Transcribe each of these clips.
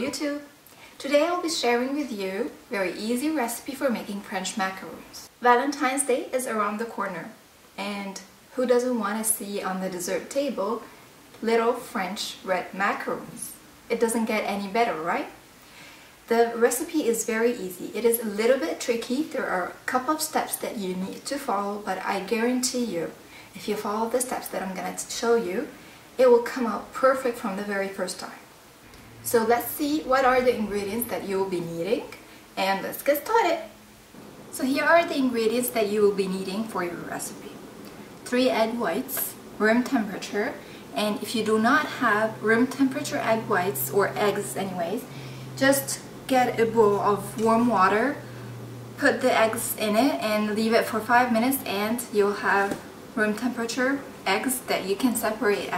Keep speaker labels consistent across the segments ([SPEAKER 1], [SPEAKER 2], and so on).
[SPEAKER 1] YouTube! Today I'll be sharing with you a very easy recipe for making French macaroons. Valentine's Day is around the corner, and who doesn't want to see on the dessert table little French red macaroons? It doesn't get any better, right? The recipe is very easy. It is a little bit tricky. There are a couple of steps that you need to follow, but I guarantee you, if you follow the steps that I'm going to show you, it will come out perfect from the very first time. So let's see what are the ingredients that you will be needing, and let's get started. So here are the ingredients that you will be needing for your recipe. 3 egg whites, room temperature, and if you do not have room temperature egg whites, or eggs anyways, just get a bowl of warm water, put the eggs in it and leave it for 5 minutes, and you'll have room temperature eggs that you can separate.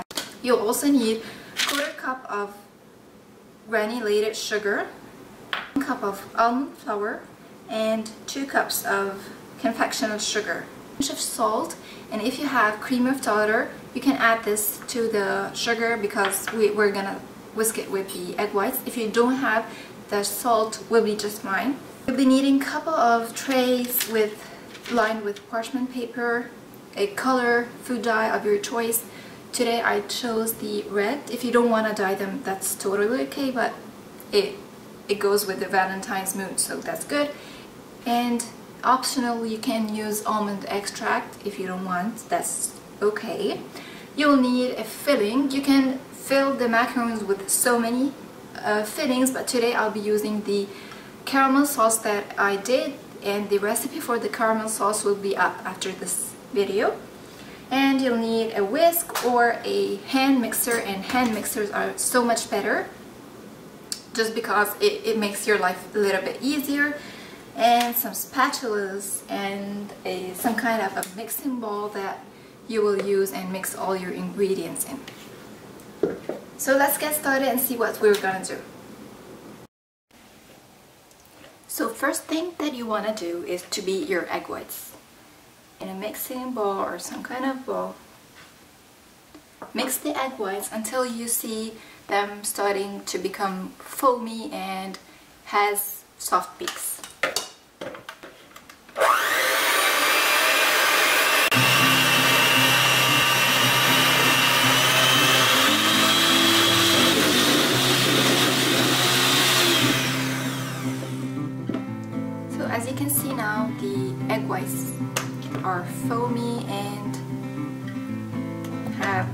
[SPEAKER 1] You'll also need 1/4 cup of granulated sugar, 1 cup of almond flour, and 2 cups of confectionered sugar, a pinch of salt, and if you have cream of tartar, you can add this to the sugar because we're gonna whisk it with the egg whites. If you don't have, the salt will be just fine. You'll be needing a couple of trays lined with parchment paper, a color food dye of your choice. Today I chose the red. If you don't want to dye them, that's totally okay, but it goes with the Valentine's mood, so that's good. And optional, you can use almond extract if you don't want, that's okay. You'll need a filling. You can fill the macarons with so many fillings, but today I'll be using the caramel sauce that I did, and the recipe for the caramel sauce will be up after this video. And you'll need a whisk or a hand mixer, and hand mixers are so much better just because it makes your life a little bit easier, and some spatulas and some kind of a mixing bowl that you will use and mix all your ingredients in. So let's get started and see what we're gonna do. So first thing that you want to do is to beat your egg whites in a mixing bowl or some kind of bowl. Mix the egg whites until you see them starting to become foamy and has soft peaks. As you can see now, the egg whites are foamy and have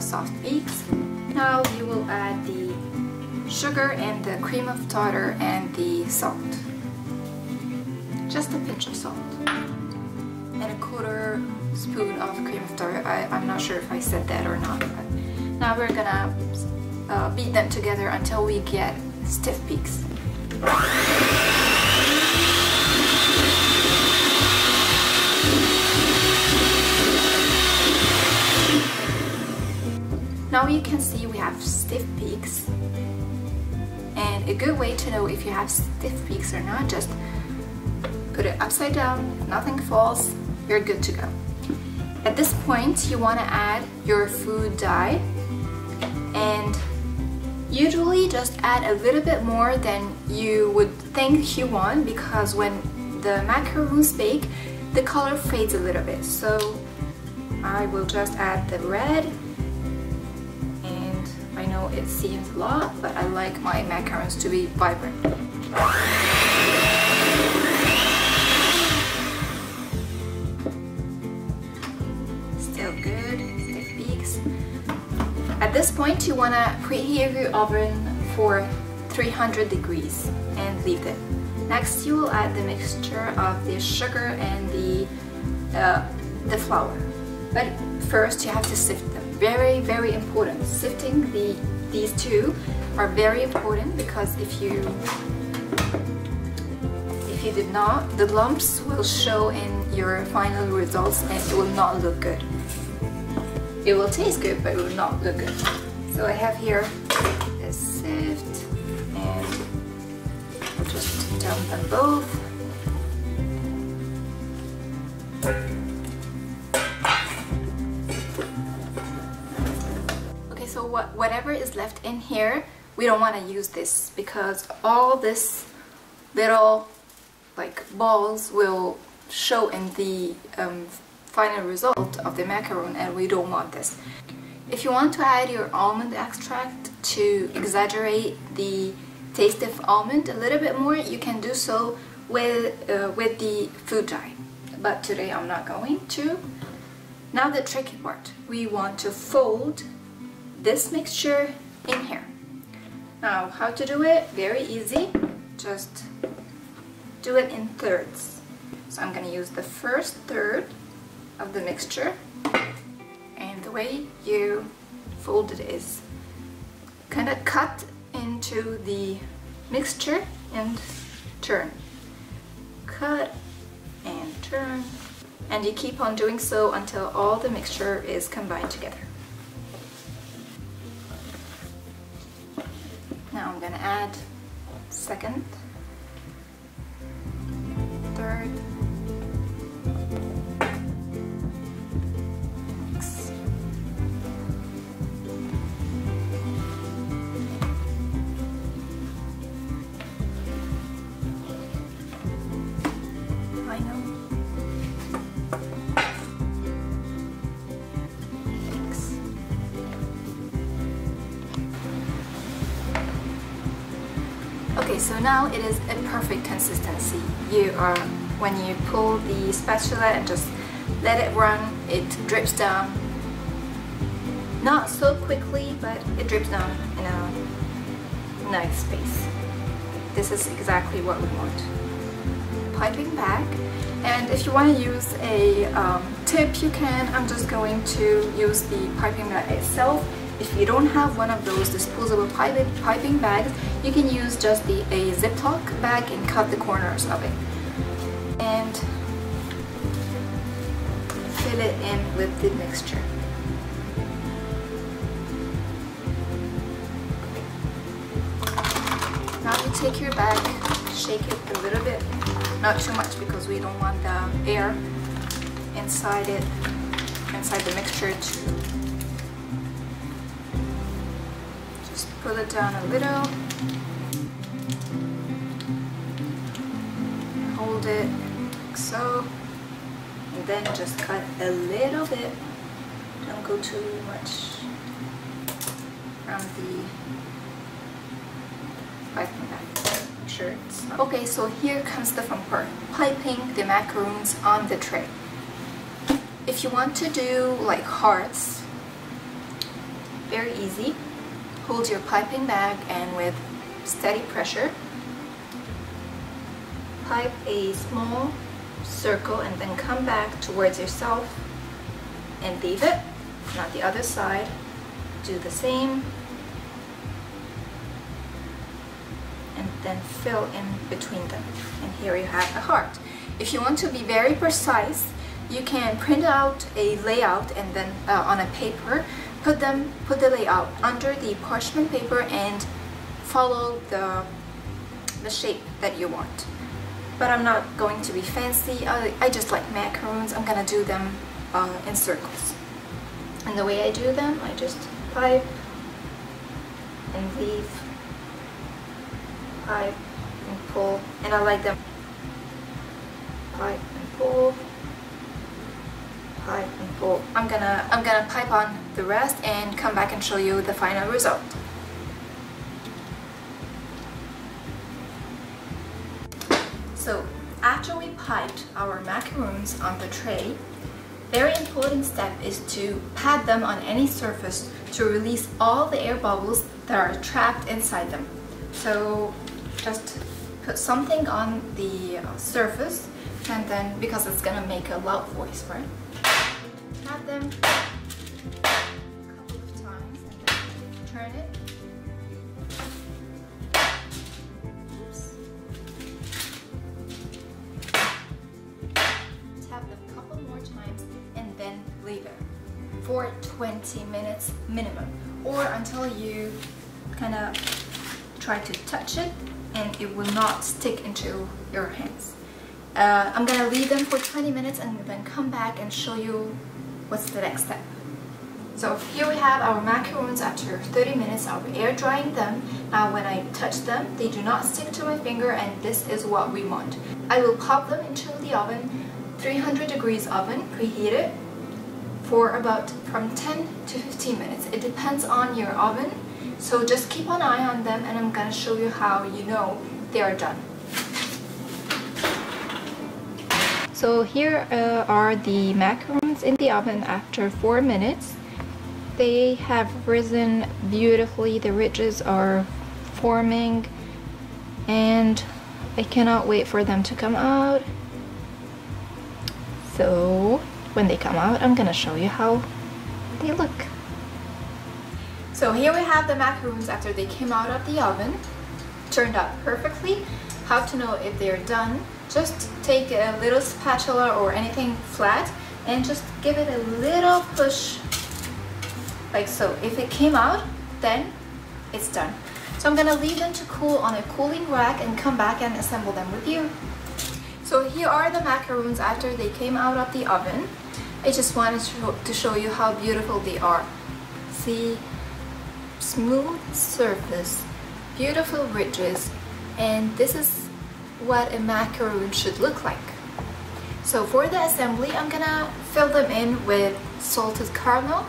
[SPEAKER 1] soft peaks. Now you will add the sugar and the cream of tartar and the salt. Just a pinch of salt. And a 1/4 spoon of cream of tartar. I'm not sure if I said that or not. But now we're gonna beat them together until we get stiff peaks. Now you can see we have stiff peaks, and a good way to know if you have stiff peaks or not, just put it upside down. If nothing falls, you're good to go. At this point you want to add your food dye, and usually just add a little bit more than you would think you want, because when the macaroons bake, the color fades a little bit. So I will just add the red. I know it seems a lot, but I like my macarons to be vibrant. Still good, stiff peaks. At this point you want to preheat your oven for 300 degrees and leave it. Next you will add the mixture of the sugar and the flour. But first you have to sift them. Very, very important. Sifting these two are very important, because if you did not, the lumps will show in your final results and it will not look good. It will taste good, but it will not look good. So I have here a sift, and I'll just dump them both. So whatever is left in here we don't want to use this because all this little like balls will show in the final result of the macaron, and we don't want this. If you want to add your almond extract to exaggerate the taste of almond a little bit more, you can do so with the food dye, but today I'm not going to. Now the tricky part, we want to fold this mixture in here. Now how to do it? Very easy, just do it in thirds. So I'm going to use the first third of the mixture, and the way you fold it is kind of cut into the mixture and turn. Cut and turn, and you keep on doing so until all the mixture is combined together. Now I'm going to add second, third, mix. Final. Mix. Okay, so now it is a perfect consistency. When you pull the spatula and just let it run, it drips down. Not so quickly, but it drips down in a nice space. This is exactly what we want. Piping bag, and if you want to use a tip, you can. I'm just going to use the piping bag itself. If you don't have one of those disposable piping bags, you can use just a Ziploc bag and cut the corners of it. And fill it in with the mixture. Now you take your bag, shake it a little bit, not too much because we don't want the air inside the mixture to just pull it down a little. Hold it like so, and then just cut a little bit. Don't go too much from the piping bag. Make sure it's not. Okay, so here comes the fun part: piping the macaroons on the tray. If you want to do like hearts, very easy. Hold your piping bag and with steady pressure, pipe a small circle and then come back towards yourself and leave it. Not the other side. Do the same. And then fill in between them. And here you have a heart. If you want to be very precise, you can print out a layout and then on a paper, put the layout under the parchment paper and follow the shape that you want. But I'm not going to be fancy. I just like macaroons. I'm gonna do them in circles. And the way I do them, I just pipe and leave, pipe and pull, and I like them pipe and pull, pipe and pull. I'm gonna pipe on the rest and come back and show you the final result. So after we piped our macaroons on the tray, very important step is to pat them on any surface to release all the air bubbles that are trapped inside them. So just put something on the surface, and then because it's gonna make a loud voice, right? Pat them a couple of times and then turn it. Oops. Tap them a couple more times and then leave it for 20 minutes minimum, or until you kind of try to touch it and it will not stick into your hands. I'm gonna leave them for 20 minutes and then come back and show you what's the next step. So here we have our macaroons after 30 minutes of air drying them. Now when I touch them, they do not stick to my finger, and this is what we want. I will pop them into the oven, 300 degrees oven, preheated, for about from 10 to 15 minutes. It depends on your oven, so just keep an eye on them, and I'm gonna show you how you know they are done. So here are the macaroons in the oven after 4 minutes. They have risen beautifully, the ridges are forming, and I cannot wait for them to come out. So when they come out, I'm gonna show you how they look. So here we have the macaroons after they came out of the oven. Turned out perfectly. How to know if they're done? Just take a little spatula or anything flat and just give it a little push, like so. If it came out, then it's done. So I'm gonna leave them to cool on a cooling rack and come back and assemble them with you. So here are the macaroons after they came out of the oven. I just wanted to show you how beautiful they are. See, smooth surface, beautiful ridges, and this is what a macaroon should look like. So for the assembly, I'm gonna fill them in with salted caramel.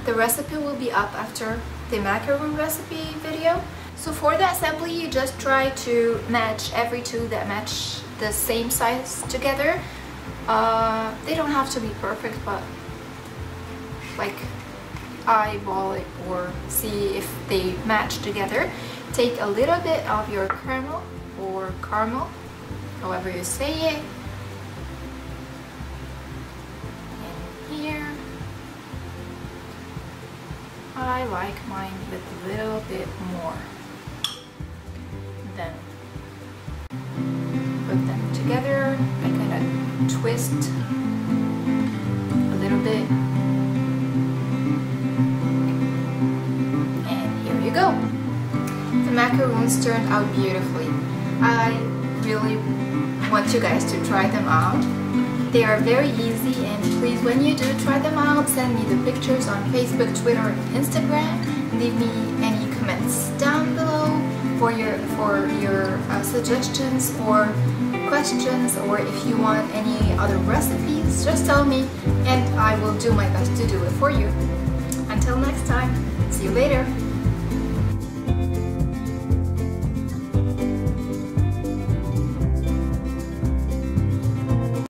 [SPEAKER 1] The recipe will be up after the macaroon recipe video. So for the assembly, you just try to match every two that match the same size together. They don't have to be perfect, but like eyeball it or see if they match together. Take a little bit of your caramel or caramel, however you say it, and here I like mine with a little bit more. Then put them together. I kind of twist a little bit, and here you go. The macaroons turned out beautifully. I really want you guys to try them out. They are very easy, and please, when you do try them out, send me the pictures on Facebook, Twitter, and Instagram. Leave me any comments down below for your suggestions or questions, or if you want any other recipes, just tell me and I will do my best to do it for you. Until next time, see you later.